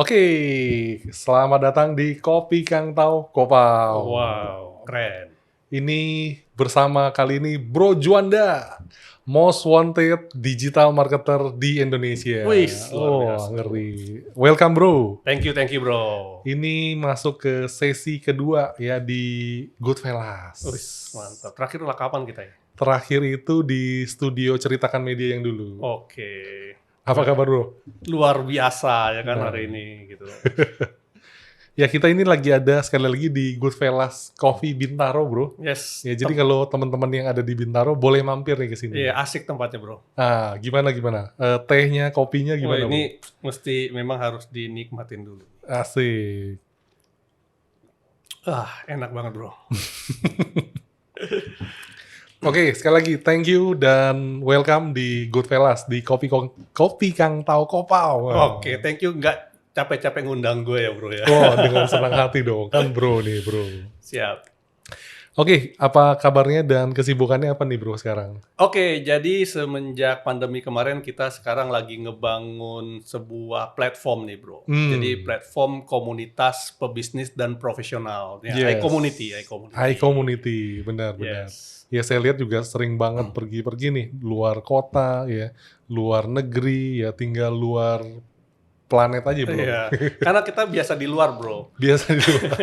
Oke, selamat datang di Kopi Kang Tau Kopau. Wow, keren. Ini bersama kali ini Bro Juanda, most wanted digital marketer di Indonesia. Wih, luar biasa. Ngeri. Welcome Bro. Thank you bro. Ini masuk ke sesi kedua ya di Goodfellas. Wih, mantap. Terakhir lah kapan kita ya? Terakhir itu di studio Ceritakan Media yang dulu. Oke. Apa kabar Bro? Luar biasa ya kan hari ini gitu. Ya kita ini lagi ada sekali lagi di Goodfellas Coffee Bintaro Bro. Yes. Ya jadi kalau teman-teman yang ada di Bintaro boleh mampir nih ke sini. Iya, asik tempatnya bro. Ah, gimana? Tehnya, kopinya gimana? Wah, ini mesti memang harus dinikmatin dulu. Asik. Enak banget bro. Oke, sekali lagi thank you dan welcome di Goodfellas di Kopi Kang Tau Kopau. Oke, thank you. Nggak capek-capek ngundang gue ya bro ya. Wah, dengan senang hati dong. Kan bro nih bro. Siap. Oke, apa kabarnya dan kesibukannya apa nih bro sekarang? Oke, jadi semenjak pandemi kemarin kita sekarang lagi ngebangun sebuah platform nih bro. Jadi platform komunitas pebisnis dan profesional. Ya, Yes. iCommunity. iCommunity, benar-benar. Yes. Ya saya lihat juga sering banget pergi-pergi nih, luar kota ya, luar negeri ya, tinggal luar planet aja bro. Iya, karena kita biasa di luar bro. Biasa di luar.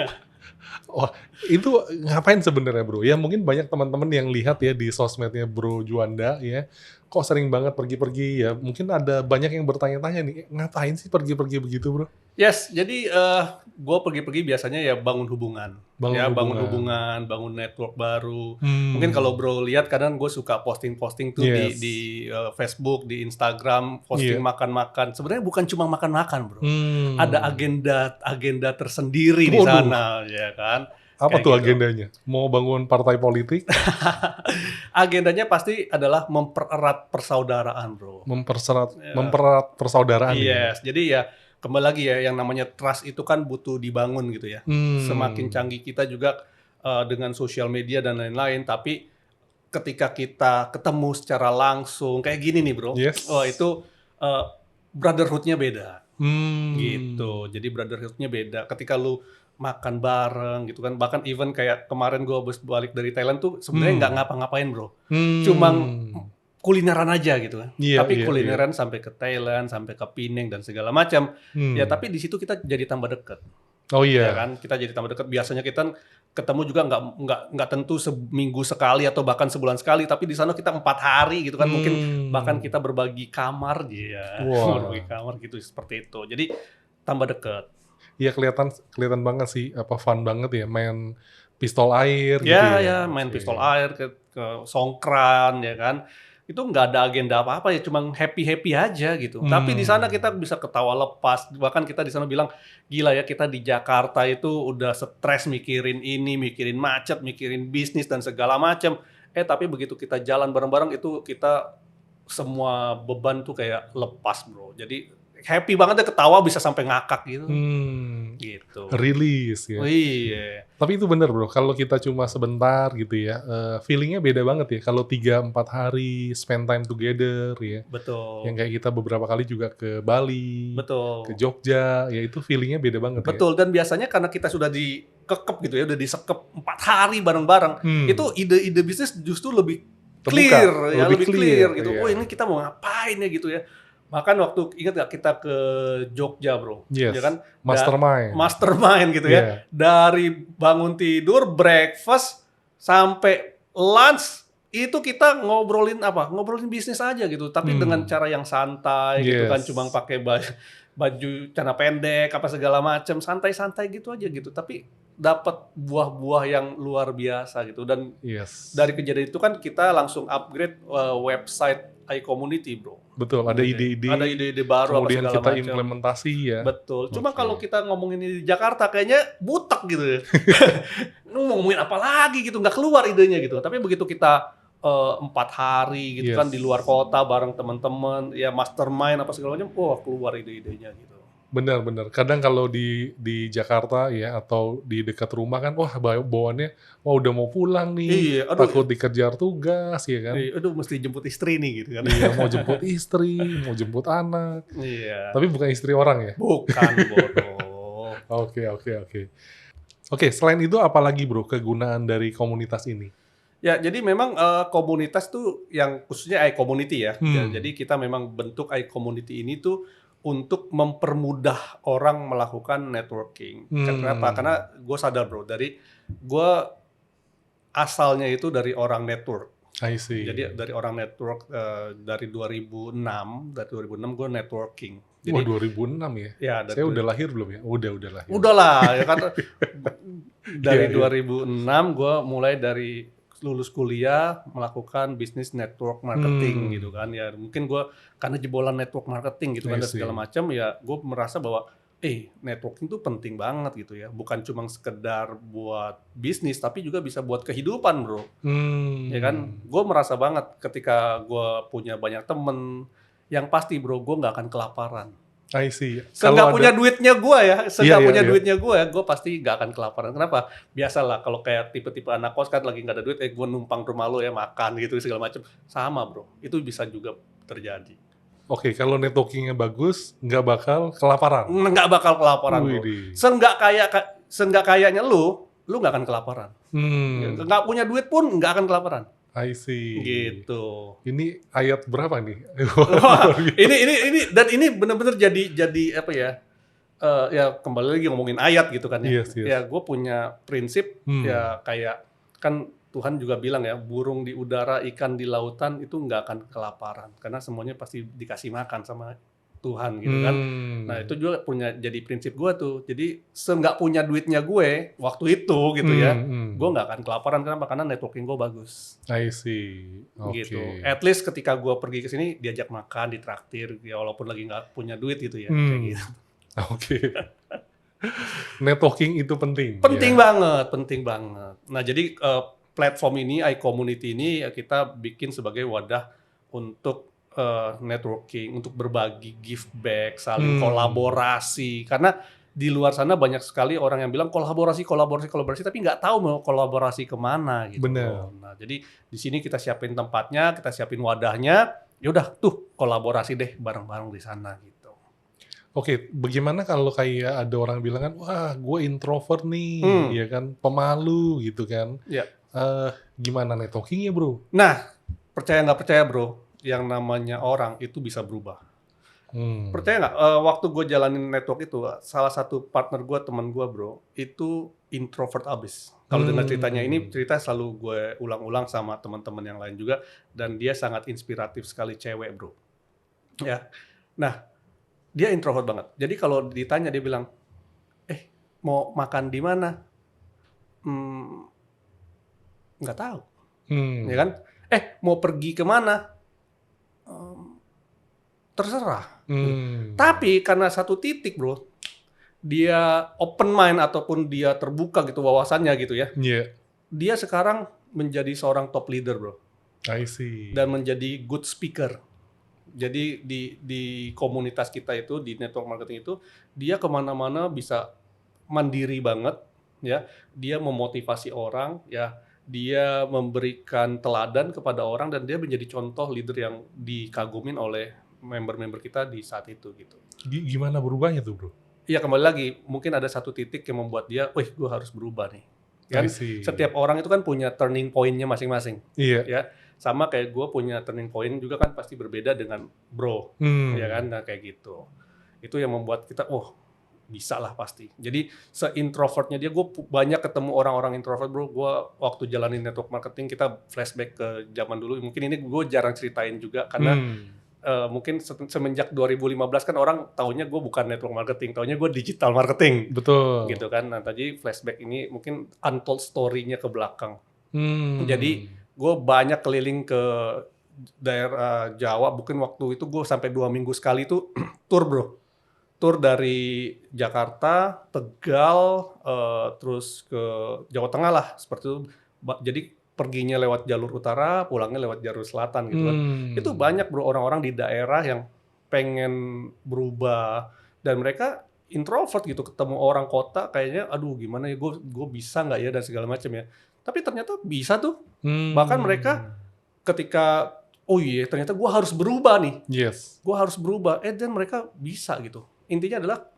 Oh, itu ngapain sebenarnya bro? Ya mungkin banyak teman-teman yang lihat ya di sosmednya Bro Juanda ya, kok sering banget pergi-pergi ya. Mungkin ada banyak yang bertanya-tanya nih, ngapain sih pergi-pergi begitu bro? Yes, jadi gue pergi-pergi biasanya ya bangun hubungan. Bangun hubungan, bangun network baru. Mungkin kalau bro lihat kadang gue suka posting-posting tuh Yes. di Facebook, di Instagram, posting Iya. makan-makan. Sebenarnya bukan cuma makan-makan bro. Ada agenda tersendiri di Waduh. sana, ya kan? Apa Kayak tuh gitu. agendanya? Mau bangun partai politik? Agendanya pasti adalah mempererat persaudaraan bro. Mempererat persaudaraan ya? Yes, jadi ya kembali lagi ya yang namanya trust itu kan butuh dibangun gitu ya. Semakin canggih kita juga dengan sosial media dan lain-lain, tapi ketika kita ketemu secara langsung kayak gini nih bro, Yes. itu brotherhood-nya beda. Hmm. Gitu. Jadi brotherhood-nya beda. Ketika lu makan bareng gitu kan, bahkan even kayak kemarin gue habis balik dari Thailand tuh sebenarnya nggak ngapa-ngapain bro, cuma kulineran aja gitu kan. Iya, Tapi iya, kulineran sampai ke Thailand, sampai ke Penang dan segala macam. Ya tapi di situ kita jadi tambah dekat. Oh Ya iya. kan, kita jadi tambah dekat. Biasanya kita ketemu juga nggak tentu seminggu sekali atau bahkan sebulan sekali, tapi di sana kita 4 hari gitu kan, mungkin bahkan kita berbagi kamar ya. Wah. Berbagi kamar gitu seperti itu. Jadi tambah dekat. Iya kelihatan banget sih, apa fun banget ya main pistol air gitu Ya, ya. main Oke. pistol air ke songkran ya kan. Itu nggak ada agenda apa-apa ya, cuma happy-happy aja gitu. Tapi di sana kita bisa ketawa lepas. Bahkan kita di sana bilang, gila ya kita di Jakarta itu udah stres mikirin ini, mikirin macet, mikirin bisnis dan segala macam. Tapi begitu kita jalan bareng-bareng itu kita semua beban tuh kayak lepas bro. Jadi happy banget deh, ketawa bisa sampai ngakak gitu. Gitu. Release ya. Oh, iya. Tapi itu bener bro, kalau kita cuma sebentar gitu ya, feelingnya beda banget ya. Kalau 3-4 hari spend time together ya. Betul. Yang kayak kita beberapa kali juga ke Bali, Betul. ke Jogja, ya itu feelingnya beda banget ya. Betul, dan biasanya karena kita sudah dikekep gitu ya, udah disekep 4 hari bareng-bareng, itu ide-ide bisnis justru lebih Terbuka, clear, ya lebih lebih clear gitu. iya. Oh ini kita mau ngapain ya gitu ya. Bahkan waktu ingat gak kita ke Jogja bro, Yes, ya kan? mastermind Gitu Iya. ya. Dari bangun tidur, breakfast sampai lunch itu kita ngobrolin apa? Ngobrolin bisnis aja gitu, tapi dengan cara yang santai gitu kan, Yes. cuma pakai baju celana pendek apa segala macam, santai-santai gitu aja gitu. Tapi dapat buah-buah yang luar biasa gitu. Dan Yes. dari kejadian itu kan kita langsung upgrade website iCommunity bro. Betul, ada ide-ide. Ada ide-ide baru apa Kemudian segala kita macam. implementasi ya. Betul. Cuma Oke. kalau kita ngomongin ini di Jakarta kayaknya butek gitu ya. Lu mau ngomongin apa lagi gitu, nggak keluar idenya gitu. Tapi begitu kita 4 hari gitu kan di luar kota bareng teman-teman, ya mastermind apa segala macam, wah keluar ide-idenya gitu. Benar-benar. Kadang kalau di Jakarta ya atau di dekat rumah kan, wah bawaannya, wah udah mau pulang nih, Iya, aduh, takut dikejar tugas ya kan. aduh mesti jemput istri nih gitu kan. Iya, mau jemput istri, mau jemput anak, Iya, tapi bukan istri orang ya. bukan bodoh. Oke, oke, oke. Oke, selain itu apalagi Bro kegunaan dari komunitas ini? Ya, jadi memang komunitas tuh yang khususnya iCommunity ya. Jadi kita memang bentuk iCommunity ini tuh untuk mempermudah orang melakukan networking. Kenapa? Karena gue sadar bro, dari gue asalnya itu dari orang network. I see. Jadi dari orang network dari 2006 gue networking. Wah, Jadi 2006 ya? ya Saya udah lahir belum ya? Udah lahir. udahlah ya kan dari Iya, iya. 2006 gue mulai dari lulus kuliah melakukan bisnis network marketing gitu kan ya, mungkin gue karena jebolan network marketing gitu kan I dan segala see. macam ya, gue merasa bahwa networking tuh penting banget gitu ya, bukan cuma sekedar buat bisnis tapi juga bisa buat kehidupan bro. Ya kan, gue merasa banget ketika gue punya banyak temen, yang pasti bro gue nggak akan kelaparan. I see. Seenggak Kalau punya ada, duitnya gue ya, seenggak iya, punya iya. duitnya gue pasti nggak akan kelaparan. Kenapa? Biasalah kalau kayak tipe-tipe anak kos kan lagi nggak ada duit, gue numpang rumah lo ya makan gitu segala macam. Sama bro, itu bisa juga terjadi. Oke, kalau networkingnya bagus, nggak bakal kelaparan. Nggak bakal kelaparan bro. Widih. Seenggak kayaknya lu nggak akan kelaparan. Nggak punya duit pun nggak akan kelaparan. I see. Gitu. Ini ayat berapa nih? Wah, ini dan ini benar-benar jadi apa ya? Ya kembali lagi ngomongin ayat gitu kan ya. Yes, yes. Ya gue punya prinsip ya kayak kan Tuhan juga bilang ya, burung di udara, ikan di lautan itu nggak akan kelaparan karena semuanya pasti dikasih makan sama Tuhan gitu kan. Nah itu juga jadi prinsip gue tuh. Jadi seenggak punya duitnya gue waktu itu gitu ya, gue nggak akan kelaparan karena networking gue bagus. I see. Oke. Gitu. At least ketika gue pergi ke sini diajak makan, ditraktir, ya walaupun lagi nggak punya duit gitu ya, kayak gitu. Oke. Networking itu penting. Penting ya. banget, penting banget. Nah jadi platform ini, iCommunity ini ya kita bikin sebagai wadah untuk networking, untuk berbagi, give back, saling kolaborasi. Karena di luar sana banyak sekali orang yang bilang kolaborasi, tapi nggak tahu mau kolaborasi kemana gitu. Bener. Nah, jadi di sini kita siapin tempatnya, kita siapin wadahnya, yaudah tuh kolaborasi deh bareng-bareng di sana gitu. Oke, bagaimana kalau kayak ada orang bilang kan, wah gue introvert nih, ya kan, pemalu gitu kan. Ya. Gimana networkingnya bro? Nah, percaya nggak percaya bro, yang namanya orang itu bisa berubah. Percaya nggak? Waktu gue jalanin network itu, salah satu partner gue, teman gue bro, itu introvert abis. Kalau dengar ceritanya ini, cerita selalu gue ulang-ulang sama teman-teman yang lain juga, dan dia sangat inspiratif sekali, cewek bro. Ya, nah dia introvert banget. Jadi kalau ditanya dia bilang, mau makan di mana? Nggak tahu, ya kan? Mau pergi kemana? Terserah. Tapi karena satu titik bro, dia open mind ataupun dia terbuka gitu wawasannya gitu ya. Iya. Dia sekarang menjadi seorang top leader bro. I see. Dan menjadi good speaker. Jadi di komunitas kita itu, di network marketing itu, dia kemana-mana bisa mandiri banget, ya. Dia memotivasi orang, ya. Dia memberikan teladan kepada orang dan dia menjadi contoh leader yang dikagumin oleh member-member kita di saat itu gitu. Gimana berubahnya tuh bro? Iya kembali lagi, mungkin ada satu titik yang membuat dia, gue harus berubah nih. Kan? Setiap orang itu kan punya turning point-nya masing-masing. Iya. Ya, sama kayak gue punya turning point juga kan pasti berbeda dengan bro, ya kan, nah, kayak gitu. Itu yang membuat kita, bisa lah pasti. Jadi se-introvertnya dia, gue banyak ketemu orang-orang introvert bro. Gue waktu jalanin network marketing, kita flashback ke zaman dulu. Mungkin ini gue jarang ceritain juga karena mungkin semenjak 2015 kan orang taunya gue bukan network marketing, taunya gue digital marketing. Betul. Gitu kan. Nah tadi flashback ini mungkin untold story-nya ke belakang. Jadi gue banyak keliling ke daerah Jawa, mungkin waktu itu gue sampai 2 minggu sekali tuh tour bro. Tour dari Jakarta, Tegal, terus ke Jawa Tengah lah, seperti itu. Jadi perginya lewat jalur utara, pulangnya lewat jalur selatan gitu kan. Itu banyak bro orang-orang di daerah yang pengen berubah, dan mereka introvert gitu, ketemu orang kota kayaknya aduh gimana ya gue bisa nggak ya dan segala macam ya. Tapi ternyata bisa tuh. Bahkan mereka ketika oh iya ternyata gue harus berubah nih. Yes. Gue harus berubah. Dan mereka bisa gitu. Intinya adalah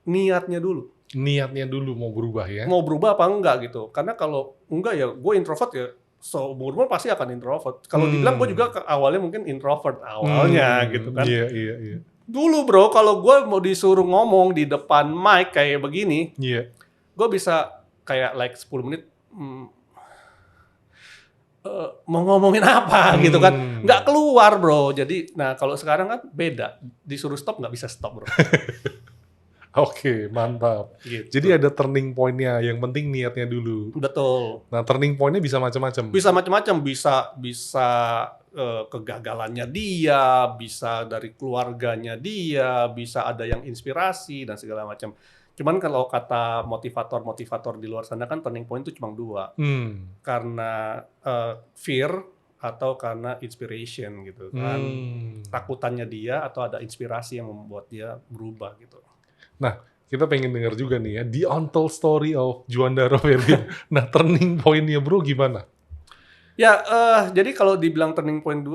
niatnya dulu. Niatnya dulu mau berubah ya. Mau berubah apa enggak gitu. Karena kalau enggak ya gue introvert ya seumur pasti akan introvert. Kalau dibilang gue juga awalnya mungkin introvert awalnya gitu kan. Iya. Dulu bro, kalau gue mau disuruh ngomong di depan mic kayak begini, gue bisa kayak like 10 menit mau ngomongin apa gitu kan. Nggak keluar bro. Jadi, nah kalau sekarang kan beda. Disuruh stop nggak bisa stop bro. Oke, mantap. Gitu. Jadi ada turning point-nya, yang penting niatnya dulu. Betul. Nah, turning point-nya bisa macam-macam. Bisa macam-macam, bisa kegagalannya dia, bisa dari keluarganya dia, bisa ada yang inspirasi dan segala macam. Cuman kalau kata motivator di luar sana kan turning point itu cuma 2. Karena fear atau karena inspiration gitu kan. Takutannya dia atau ada inspirasi yang membuat dia berubah gitu. Nah, kita pengen dengar juga nih ya, the untold story of Juanda Rovelin. Nah, turning point-nya bro gimana? Ya, jadi kalau dibilang turning point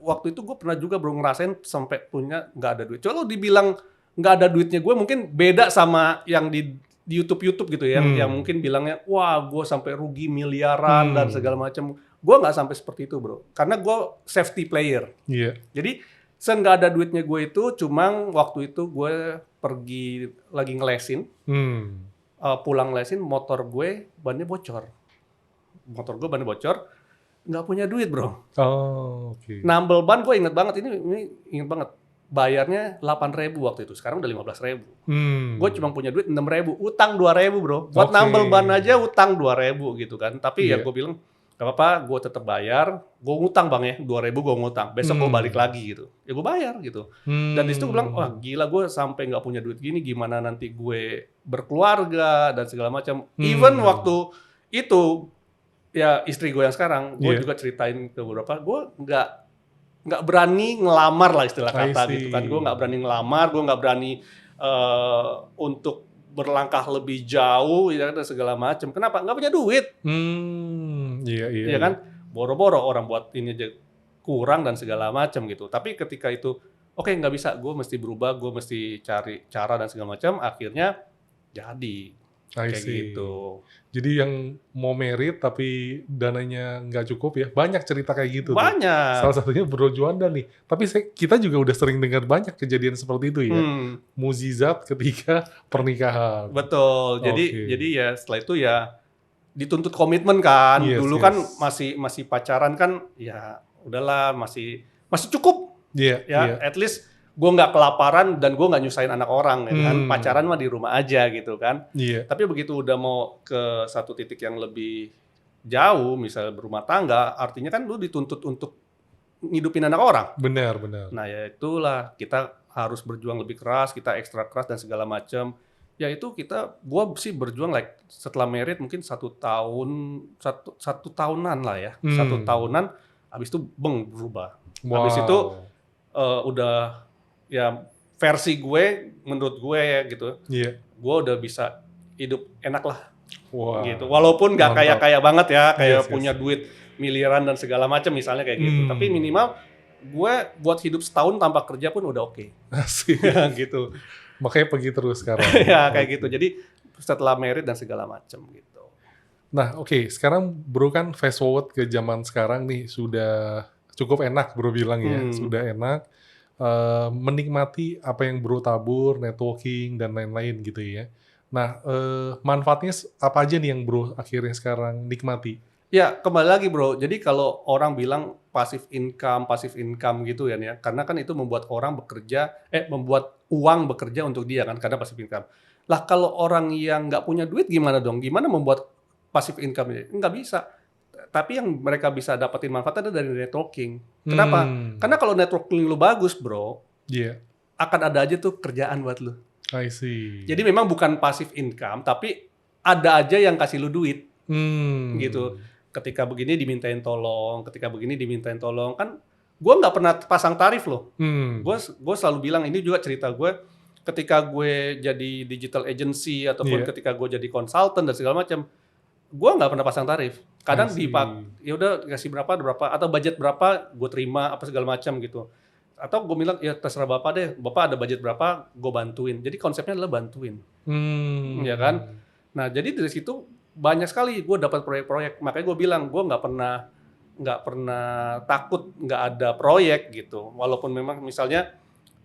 waktu itu gue pernah juga bro ngerasain sampai punya nggak ada duit. Kalau dibilang nggak ada duitnya gue mungkin beda sama yang di YouTube gitu ya, yang mungkin bilangnya, wah gue sampai rugi miliaran dan segala macam. Gue nggak sampai seperti itu bro, karena gue safety player. Jadi nggak ada duitnya gue itu, cuma waktu itu gue pergi lagi ngelesin, pulang lesin motor gue bannya bocor. Nggak punya duit bro. Nambel ban gue inget banget, ini inget banget. Bayarnya 8.000 waktu itu, sekarang udah 15.000. Gue cuma punya duit 6.000, utang 2.000 bro. Buat nambel ban aja utang 2.000 gitu kan. Tapi ya gue bilang, gak apa-apa, gue tetap bayar. Gue ngutang bang ya, 2.000 gue ngutang. Besok gue balik lagi gitu. Ya gue bayar gitu. Dan disitu gue bilang, wah gila gue sampai nggak punya duit gini, gimana nanti gue berkeluarga dan segala macam. Even waktu itu, ya istri gue yang sekarang, gue juga ceritain ke beberapa, gue nggak berani ngelamar lah istilah kata gitu kan. Gue nggak berani ngelamar, gue nggak berani untuk berlangkah lebih jauh ya dan segala macam. Kenapa? Nggak punya duit. Iya kan? Boro-boro orang buat ini aja kurang dan segala macam gitu. Tapi ketika itu oke, nggak bisa, gue mesti berubah, gue mesti cari cara dan segala macam. Akhirnya jadi kayak gitu. Jadi yang mau merit tapi dananya nggak cukup ya, banyak cerita kayak gitu. Banyak. Salah satunya Bro Juanda nih. Tapi kita juga udah sering dengar banyak kejadian seperti itu ya. Mukjizat ketika pernikahan. Betul. Jadi ya setelah itu ya dituntut komitmen kan. Dulu kan masih pacaran kan, ya udahlah masih cukup. At least gue nggak kelaparan dan gue nggak nyusahin anak orang ya kan. Pacaran mah di rumah aja gitu kan. Tapi begitu udah mau ke satu titik yang lebih jauh, misalnya berumah tangga, artinya kan lu dituntut untuk ngidupin anak orang. Benar. Nah ya itulah, kita harus berjuang lebih keras, kita ekstra keras dan segala macam. Ya itu gue sih berjuang like setelah married mungkin 1 tahun, satu tahunan lah ya. 1 tahunan, habis itu berubah. Habis itu udah ya versi gue, menurut gue ya gitu, gue udah bisa hidup enak lah, gitu. Walaupun nggak kaya banget ya, kayak punya duit miliaran dan segala macam misalnya kayak gitu. Tapi minimal gue buat hidup setahun tanpa kerja pun udah oke. Gitu. Makanya pergi terus sekarang. Ya kayak gitu. Jadi setelah married dan segala macam gitu. Nah sekarang bro kan fast forward ke zaman sekarang nih, sudah cukup enak bro bilang ya, sudah enak. Menikmati apa yang bro tabur, networking dan lain-lain gitu ya. Nah, manfaatnya apa aja nih yang bro akhirnya sekarang nikmati? Ya kembali lagi bro, jadi kalau orang bilang passive income gitu ya, karena kan itu membuat orang membuat uang bekerja untuk dia kan, karena passive income. Lah kalau orang yang nggak punya duit gimana dong? Gimana membuat passive income ini? Nggak bisa. Tapi yang mereka bisa dapetin manfaatnya dari networking. Kenapa? Karena kalau networking lu bagus, bro, akan ada aja tuh kerjaan buat lu. I see. Jadi memang bukan passive income, tapi ada aja yang kasih lu duit. Gitu. Ketika begini dimintain tolong, kan gue nggak pernah pasang tarif loh. Gue selalu bilang, ini juga cerita gue, ketika gue jadi digital agency ataupun Iya. ketika gue jadi konsultan dan segala macam, gue nggak pernah pasang tarif. Kadang I see. ya udah kasih berapa atau budget berapa gue terima apa segala macam gitu. Atau gue bilang ya terserah bapak deh, bapak ada budget berapa gue bantuin. Jadi konsepnya adalah bantuin, ya kan. Nah jadi dari situ banyak sekali gue dapat proyek-proyek. Makanya gue bilang gue nggak pernah takut nggak ada proyek gitu. Walaupun memang misalnya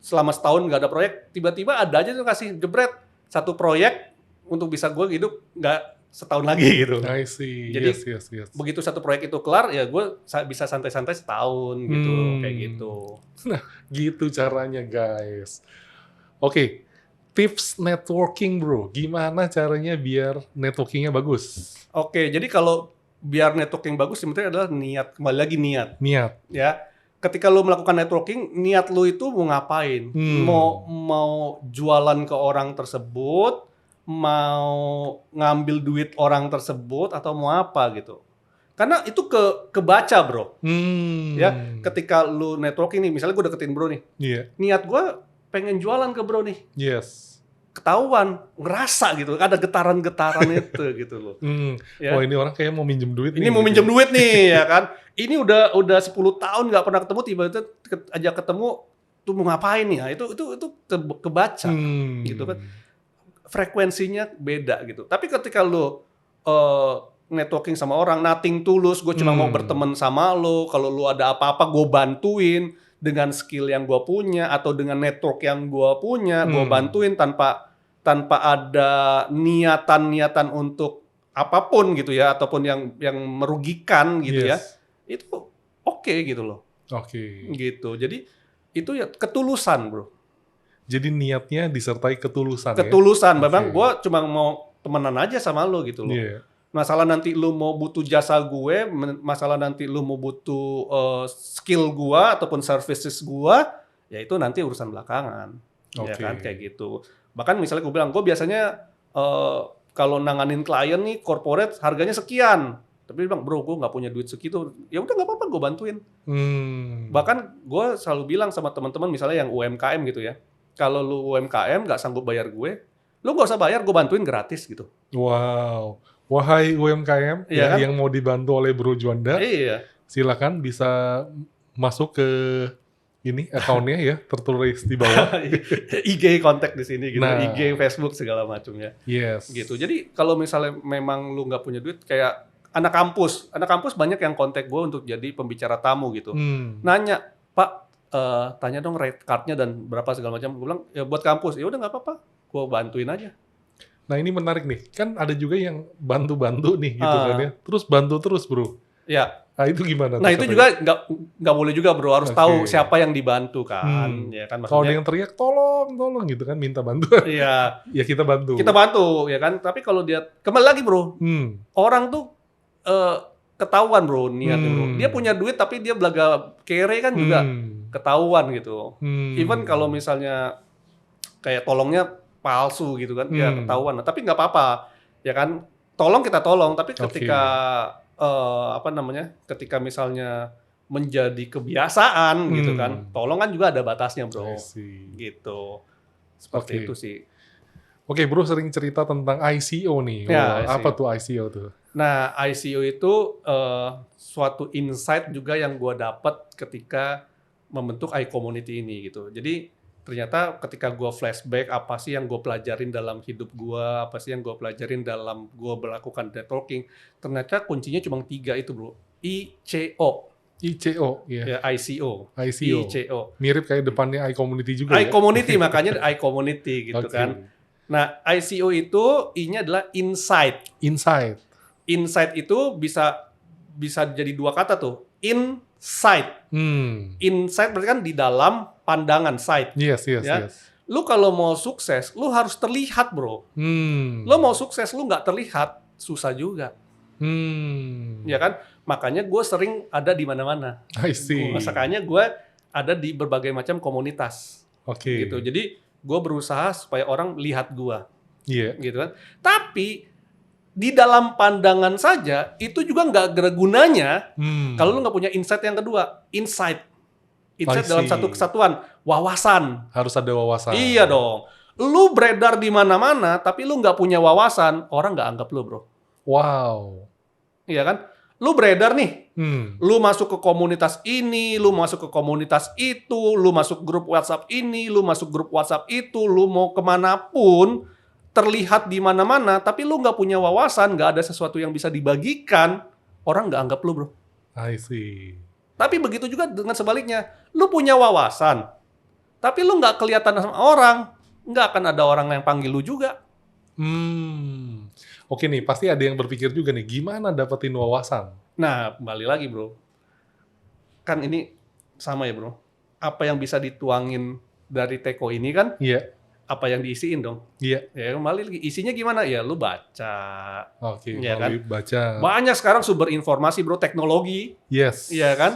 selama setahun nggak ada proyek, tiba-tiba ada aja tuh kasih jebret satu proyek untuk bisa gue hidup nggak setahun lagi gitu. I see. Jadi yes. begitu satu proyek itu kelar ya gue bisa santai-santai setahun gitu, kayak gitu. Nah, gitu caranya guys. Oke, tips networking bro. Gimana caranya biar networkingnya bagus? Oke, jadi kalau biar networking bagus sebenarnya adalah niat, kembali lagi niat. Niat. Ya, ketika lu melakukan networking, niat lu itu mau ngapain? Mau jualan ke orang tersebut, mau ngambil duit orang tersebut, atau mau apa gitu. Karena itu kebaca bro. Ya, ketika lu networking nih, misalnya gue deketin bro nih. Iya. Niat gue pengen jualan ke bro nih. Yes. Ketahuan, ngerasa gitu, ada getaran-getaran itu gitu loh. Ya. Oh ini orang kayak mau minjem duit ini nih. mau minjem duit nih ya kan. Ini udah 10 tahun nggak pernah ketemu, tiba-tiba aja ketemu tuh mau ngapain nih? Nah, itu kebaca gitu kan. Frekuensinya beda gitu. Tapi ketika lu networking sama orang, nothing tulus, gue cuma mau berteman sama lo, kalau lu ada apa-apa gue bantuin dengan skill yang gue punya atau dengan network yang gue punya, gue bantuin tanpa ada niatan untuk apapun gitu ya, ataupun yang merugikan gitu ya, itu oke gitu loh. Oke. Gitu. Jadi itu ya ketulusan bro. Jadi niatnya disertai ketulusan. Ketulusan. Memang gue cuma mau temenan aja sama lo gitu loh. Yeah. Masalah nanti lu mau butuh jasa gue, masalah nanti lu mau butuh skill gue ataupun services gue, ya itu nanti urusan belakangan. Ya kan, kayak gitu. Bahkan misalnya gue bilang, gue biasanya kalau nanganin klien nih corporate harganya sekian. Tapi dia bilang, bro gue nggak punya duit segitu. Ya udah nggak apa-apa, gue bantuin. Bahkan gue selalu bilang sama teman-teman misalnya yang UMKM gitu ya, kalau lu UMKM nggak sanggup bayar gue, lu nggak usah bayar, gue bantuin gratis gitu. Wow. Wahai UMKM kan? yang mau dibantu oleh Bro Juanda, silakan bisa masuk ke ini akunnya ya, tertulis di bawah. IG kontak di sini gitu, Nah. IG, Facebook segala macamnya. Yes. Gitu. Jadi kalau misalnya memang lu nggak punya duit, kayak anak kampus banyak yang kontak gue untuk jadi pembicara tamu gitu. Nanya, Pak, tanya dong rate card-nya dan berapa segala macam. Gue bilang ya buat kampus, ya udah nggak apa-apa, gue bantuin aja. Nah ini menarik nih, kan ada juga yang bantu-bantu nih gitu kan ya, terus bantu terus bro. Ya. Nah itu gimana? Nah itu juga nggak boleh juga bro, harus tahu siapa yang dibantu kan. Ya kan, kalau ada yang teriak tolong gitu kan, minta bantuan. Iya. Ya kita bantu. Kita bantu ya kan, tapi kalau dia kembali lagi bro, orang tuh ketahuan bro niatnya bro. Dia punya duit tapi dia belaga kere kan juga ketahuan gitu. Even kalau misalnya kayak tolongnya palsu gitu kan, ya ketahuan. Tapi nggak apa-apa, ya kan. Kita tolong. Tapi ketika ketika misalnya menjadi kebiasaan gitu kan, tolong kan juga ada batasnya bro. Gitu. Seperti itu sih. Oke, bro sering cerita tentang ICO nih. Ya, apa tuh ICO tuh? Nah, ICO itu suatu insight juga yang gue dapat ketika membentuk iCommunity ini gitu. Jadi ternyata ketika gue flashback apa sih yang gue pelajarin dalam hidup gue, apa sih yang gue pelajarin dalam gue melakukan networking, ternyata kuncinya cuma 3 itu bro. ICO, ya. ICO, ICO. Mirip kayak depannya iCommunity juga iCommunity, makanya iCommunity gitu kan. Nah, ICO itu I-nya adalah insight. Insight itu bisa jadi 2 kata tuh. Insight. Insight berarti kan di dalam pandangan, sight. Yes. Lu kalau mau sukses, lu harus terlihat bro. Lu mau sukses, lu nggak terlihat, susah juga. Ya kan? Makanya gue sering ada di mana-mana. I see. Makanya gue ada di berbagai macam komunitas. Gitu. Jadi gue berusaha supaya orang lihat gue. Gitu kan? Tapi di dalam pandangan saja itu juga nggak bergunanya kalau lu nggak punya insight yang kedua. Insight dalam satu kesatuan, wawasan. Harus ada wawasan. Iya dong. Lu beredar di mana-mana, tapi lu nggak punya wawasan, orang nggak anggap lu, bro. Wow. Iya kan? Lu beredar nih, Hmm. lu masuk ke komunitas ini, lu masuk ke komunitas itu, lu masuk grup WhatsApp ini, lu masuk grup WhatsApp itu, lu mau kemanapun, terlihat di mana-mana, tapi lu nggak punya wawasan, nggak ada sesuatu yang bisa dibagikan, orang nggak anggap lu, bro. I see. Tapi begitu juga dengan sebaliknya, lu punya wawasan, tapi lu nggak kelihatan sama orang, nggak akan ada orang yang panggil lu juga. Hmm. Oke nih, pasti ada yang berpikir juga nih, gimana dapetin wawasan? Nah, kembali lagi, bro. Kan ini sama ya, bro. Apa yang bisa dituangin dari teko ini kan, Iya, apa yang diisiin dong. iya. Ya kembali lagi, isinya gimana? Ya lu baca. Oke, Iya melalui baca. Banyak sekarang sumber informasi, bro, teknologi. Yes. Iya kan?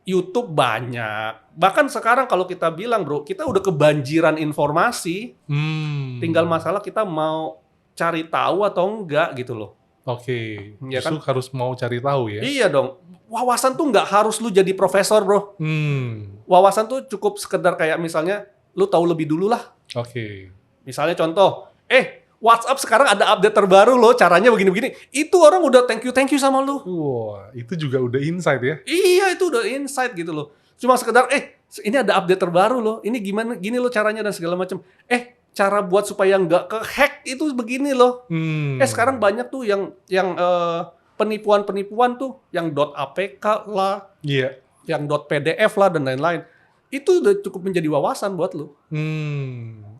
YouTube banyak. Bahkan sekarang kalau kita bilang, bro, kita udah kebanjiran informasi. Hmm. Tinggal masalah kita mau cari tahu atau enggak gitu loh. Oke, Iya justru harus mau cari tahu ya. Iya dong. Wawasan tuh nggak harus lu jadi profesor, bro. Hmm. Wawasan tuh cukup sekedar kayak misalnya lu tahu lebih dulu lah. Oke. Misalnya contoh, WhatsApp sekarang ada update terbaru loh, caranya begini-begini. Itu orang udah thank you sama lu. Wah, itu juga udah insight ya. Iya, itu udah insight gitu loh. Cuma sekedar, ini ada update terbaru loh. Ini gimana, gini loh caranya dan segala macam. Cara buat supaya nggak ke-hack itu begini loh. Hmm. Sekarang banyak tuh yang penipuan-penipuan tuh, yang .apk lah, Iya. yang .pdf lah, dan lain-lain. Itu udah cukup menjadi wawasan buat lu.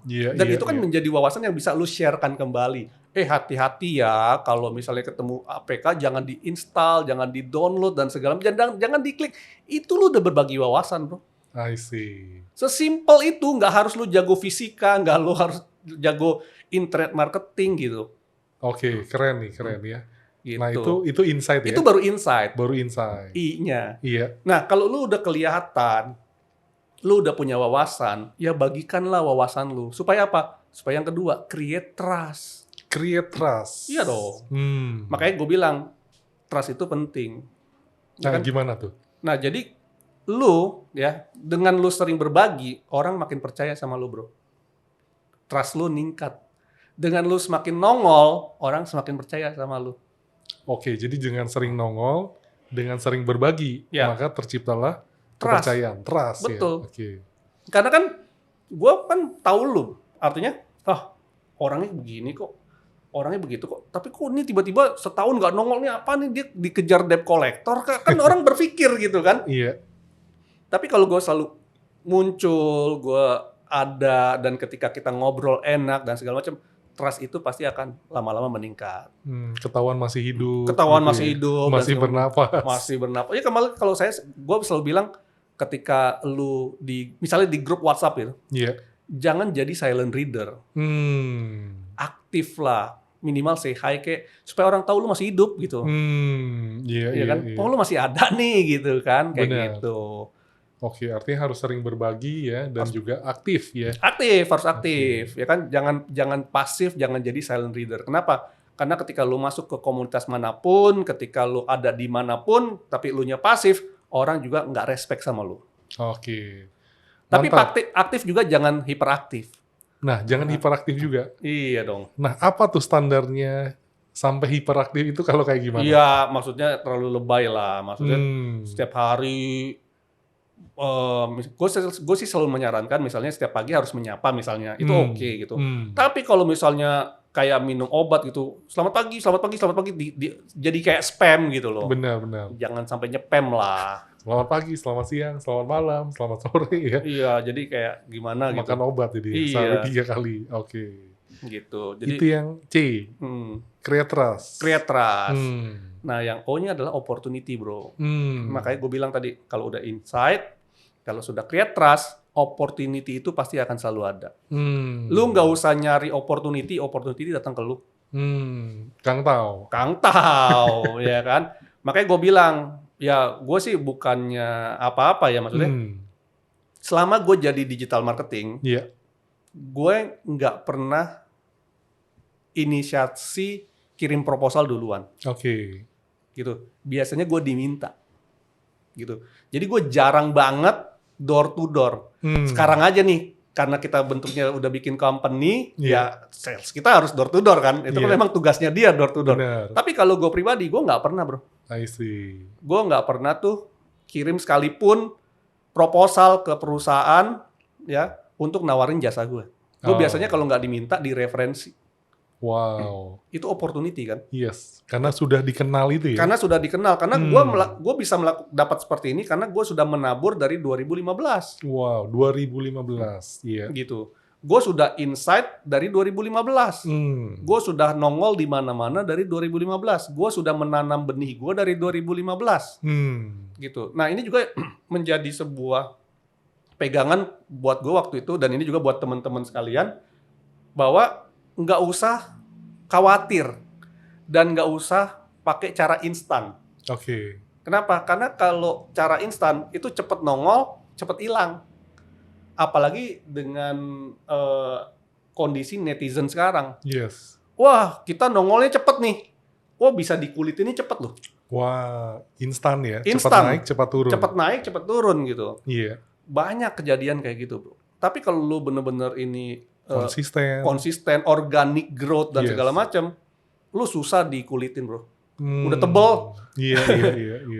Iya, Dan iya, itu kan iya. menjadi wawasan yang bisa lu sharekan kembali. Hati-hati ya kalau misalnya ketemu APK jangan diinstal, jangan di-download dan segala macam. Jangan diklik. Itu lu udah berbagi wawasan, bro. I see. Sesimpel itu, nggak harus lu jago fisika, nggak lu harus jago internet marketing gitu. Oke, keren nih, keren ya. Gitu. Nah, itu insight ya. Itu baru insight. Baru insight. I-nya. Iya. Nah, kalau lu udah kelihatan, lu udah punya wawasan, ya bagikanlah wawasan lu. Supaya apa? Supaya yang kedua, create trust. Create trust. Iya dong. Hmm. Makanya gue bilang, trust itu penting. Nah, Kan? gimana tuh? Nah, jadi lu ya, dengan lu sering berbagi, orang makin percaya sama lu, bro. Trust lu ningkat. Dengan lu semakin nongol, orang semakin percaya sama lu. Oke, jadi dengan sering nongol, dengan sering berbagi, Ya. maka terciptalah Trust. kepercayaan, trust. Betul. Ya? Oke. Karena kan gue kan tahu lu, artinya, orangnya begini kok, orangnya begitu kok. Tapi kok ini tiba-tiba setahun nggak nongol nih, apa nih, dia dikejar debt collector? Kan orang berpikir gitu kan. Iya. Tapi kalau gue selalu muncul, gue ada, dan ketika kita ngobrol enak dan segala macam, trust itu pasti akan lama-lama meningkat. Ketahuan masih hidup. Ketahuan gitu masih ya. hidup. dan Masih segala- bernapas. Masih bernapas. Ya kembali kalau gue selalu bilang, ketika lu misalnya di grup WhatsApp itu, Iya. jangan jadi silent reader. Aktif lah. Minimal say hi kayak supaya orang tahu lu masih hidup gitu. Iya, Iya iya, kan? iya. Oh, lu masih ada nih gitu kan, kayak Benar. gitu. Oke, artinya harus sering berbagi ya, dan juga aktif ya. Aktif, harus aktif. Ya kan, jangan pasif, jangan jadi silent reader. Kenapa? Karena ketika lu masuk ke komunitas manapun, ketika lu ada di manapun, tapi lu nya pasif, orang juga nggak respect sama lu. Oke. Tapi Mantap. aktif juga jangan hiperaktif. Nah, jangan hiperaktif juga. Iya dong. Nah, apa tuh standarnya sampai hiperaktif itu kalau kayak gimana? Iya, maksudnya terlalu lebay lah. Maksudnya setiap hari, gue sih selalu menyarankan misalnya setiap pagi harus menyapa misalnya. Itu oke gitu. Tapi kalau misalnya kayak minum obat gitu, selamat pagi, jadi kayak spam gitu loh. Benar. Jangan sampai nyepam lah. Selamat pagi, selamat siang, selamat malam, selamat sore ya. Iya, jadi kayak gimana gitu. Makan obat jadi Iya. sehari 3 kali. Oke. Gitu. Jadi Itu yang C, create trust. create trust. Hmm. Nah, yang O-nya adalah opportunity, bro. Hmm. Makanya gue bilang tadi, kalau udah insight, kalau sudah create trust, opportunity itu pasti akan selalu ada. Lu nggak usah nyari opportunity datang ke lu. Kang Tao. Kang tahu, ya kan? Makanya gue bilang, ya gue sih bukannya apa-apa ya maksudnya. Selama gue jadi digital marketing, Iya. gue nggak pernah inisiasi kirim proposal duluan. Oke. Gitu. Biasanya gue diminta. Gitu. Jadi gue jarang banget door to door. Sekarang aja nih, karena kita bentuknya udah bikin company, Iya. ya sales kita harus door to door kan. Itu kan Iya. memang tugasnya dia door to door. Benar. Tapi kalau gue pribadi, gue nggak pernah bro. I see. Gue nggak pernah tuh kirim sekalipun proposal ke perusahaan ya untuk nawarin jasa gue. Gue Oh. biasanya kalau nggak diminta direferensi. Wow. Itu opportunity kan. Yes. Karena sudah dikenal itu ya. Karena sudah dikenal. Karena gue bisa dapat seperti ini karena gue sudah menabur dari 2015. Wow. 2015. Iya. Gitu. Gue sudah insight dari 2015. Gue sudah nongol di mana-mana dari 2015. Gue sudah menanam benih gue dari 2015. Gitu. Nah ini juga menjadi sebuah pegangan buat gue waktu itu, dan ini juga buat teman-teman sekalian, bahwa nggak usah khawatir dan nggak usah pakai cara instan. Oke. Kenapa? Karena kalau cara instan itu cepet nongol, cepet hilang. Apalagi dengan kondisi netizen sekarang. Yes. Wah, kita nongolnya cepet nih. Wah, bisa dikulitinnya cepet loh. Wah, instan ya. Cepat Instan. naik, cepat turun. Cepet naik, cepet turun gitu. Iya. Banyak kejadian kayak gitu, bro. Tapi kalau lu bener-bener ini Konsisten. organic growth dan Yes. segala macam, lu susah dikulitin, bro. Udah Hmm. tebel. Iya.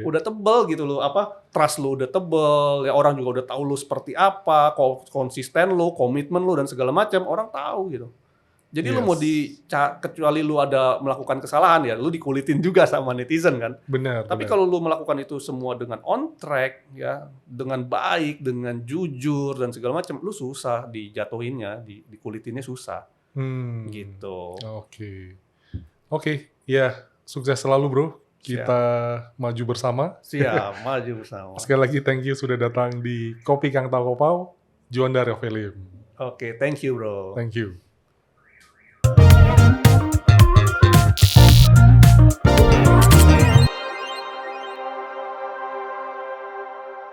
Udah tebel gitu loh, trust lu udah tebel, ya orang juga udah tahu lu seperti apa, konsisten lu, komitmen lu dan segala macam, orang tahu gitu. Jadi lu mau kecuali lu ada melakukan kesalahan ya, lu dikulitin juga sama netizen kan. Benar. Tapi kalau lu melakukan itu semua dengan on track ya, dengan baik, dengan jujur dan segala macam, lu susah dijatuhinnya, dikulitinnya susah. Gitu. Oke. Ya, sukses selalu bro. Kita maju bersama. Siap, maju bersama. Sekali lagi thank you sudah datang di Kopi Kang Tau Kopau, Juanda Revelim. Oke, thank you bro. Thank you.